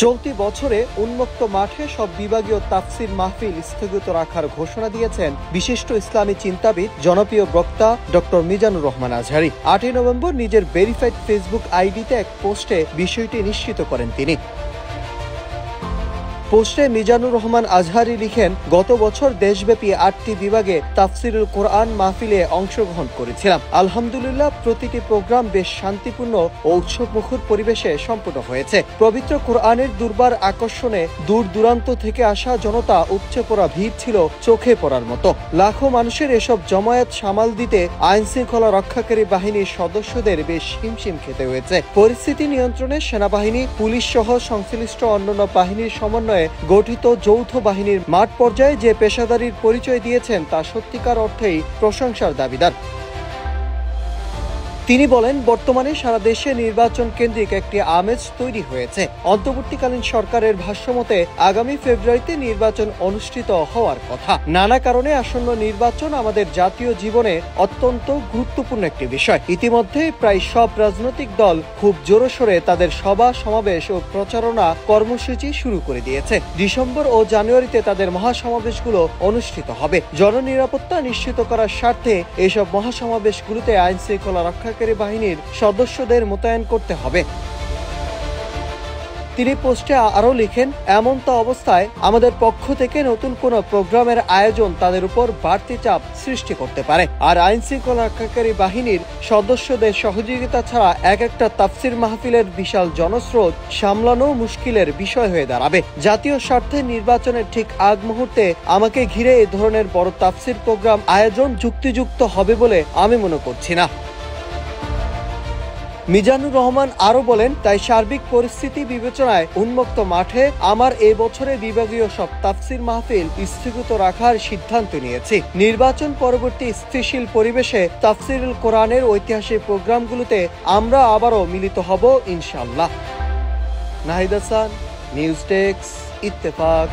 চলতি বছরে উন্মুক্ত মাঠে সব বিভাগীয় তাফসির মাহফিল স্থগিত রাখার ঘোষণা দিয়েছেন বিশিষ্ট ইসলামী চিন্তাবিদ জনপ্রিয় বক্তা ডক্টর মিজানুর রহমান আজহারী। 8 নভেম্বর নিজের ভেরিফাইড ফেসবুক আইডিতে এক পোস্টে বিষয়টি নিশ্চিত করেন তিনি। পোস্টে মিজানুর রহমান আজহারী লিখেন, গত বছর দেশব্যাপী 8টি বিভাগে তাফসিরুল কোরআন মাহফিলে অংশগ্রহণ করেছিলাম। আলহামদুলিল্লাহ, প্রতিটি প্রোগ্রাম বেশ শান্তিপূর্ণ ও উৎসবমুখর পরিবেশে সম্পন্ন হয়েছে। পবিত্র কোরআনের দুর্বার আকর্ষণে দূর দূরান্ত থেকে আসা জনতা উপচে পড়া ভিড় ছিল চোখে পড়ার মতো। লাখো মানুষের এসব জমায়েত সামাল দিতে আইন শৃঙ্খলা রক্ষাকারী বাহিনীর সদস্যদের বেশ হিমশিম খেতে হয়েছে। পরিস্থিতি নিয়ন্ত্রণে সেনাবাহিনী, পুলিশ সহ সংশ্লিষ্ট অন্যান্য বাহিনীর সমন্বয়ে গঠিত যৌথ বাহিনীর মাঠ পর্যায়ে যে পেশাদারির পরিচয় দিয়েছেন তা সত্যিকার অর্থেই প্রশংসার দাবিদার। তিনি বলেন, বর্তমানে সারা দেশে নির্বাচন কেন্দ্রিক একটি আমেজ তৈরি হয়েছে। অন্তর্বর্তীকালীন সরকারের ভাষ্যমতে আগামী ফেব্রুয়ারিতে নির্বাচন অনুষ্ঠিত হওয়ার কথা। নানা কারণে আসন্ন নির্বাচন আমাদের জাতীয় জীবনে অত্যন্ত গুরুত্বপূর্ণ একটি বিষয়। ইতিমধ্যে প্রায় সব রাজনৈতিক দল খুব জোরসোরে তাদের সভা সমাবেশ ও প্রচারণা কর্মসূচি শুরু করে দিয়েছে। ডিসেম্বর ও জানুয়ারিতে তাদের মহাসমাবেশগুলো অনুষ্ঠিত হবে। জননিরাপত্তা নিশ্চিত করার স্বার্থে এসব মহাসমাবেশগুলোতে আইন শৃঙ্খলা রক্ষা বাহিনীর সদস্যদের মোতায়েন করতে হবে। তিনি পোস্টে আরো লিখেন, এমনটা অবস্থায় আমাদের পক্ষ থেকে নতুন কোন প্রোগ্রামের আয়োজন তাদের উপর বাড়তি চাপ সৃষ্টি করতে পারে। আর আইন শৃঙ্খলা রক্ষাকারী বাহিনীর সদস্যদের সহযোগিতা ছাড়া একটা তাফসির মাহফিলের বিশাল জনস্রোত সামলানো মুশকিলের বিষয় হয়ে দাঁড়াবে। জাতীয় স্বার্থে নির্বাচনের ঠিক আগ মুহূর্তে আমাকে ঘিরে এ ধরনের বড় তাফসির প্রোগ্রাম আয়োজন যুক্তিযুক্ত হবে বলে আমি মনে করছি না। মিজানুর রহমান আরো বলেন, তাই সার্বিক পরিস্থিতি বিবেচনায় উন্মুক্ত মাঠে আমার এ বছরে বিভাগীয় সব তাফসির মাহফিল স্থগিত রাখার সিদ্ধান্ত নিয়েছি। নির্বাচন পরবর্তী স্থিতিশীল পরিবেশে তাফসিরুল কোরআনের ঐতিহাসিক প্রোগ্রামগুলোতে আমরা আবারও মিলিত হব ইনশাআল্লাহ। Nahid Hasan, news desk, Ittefaq.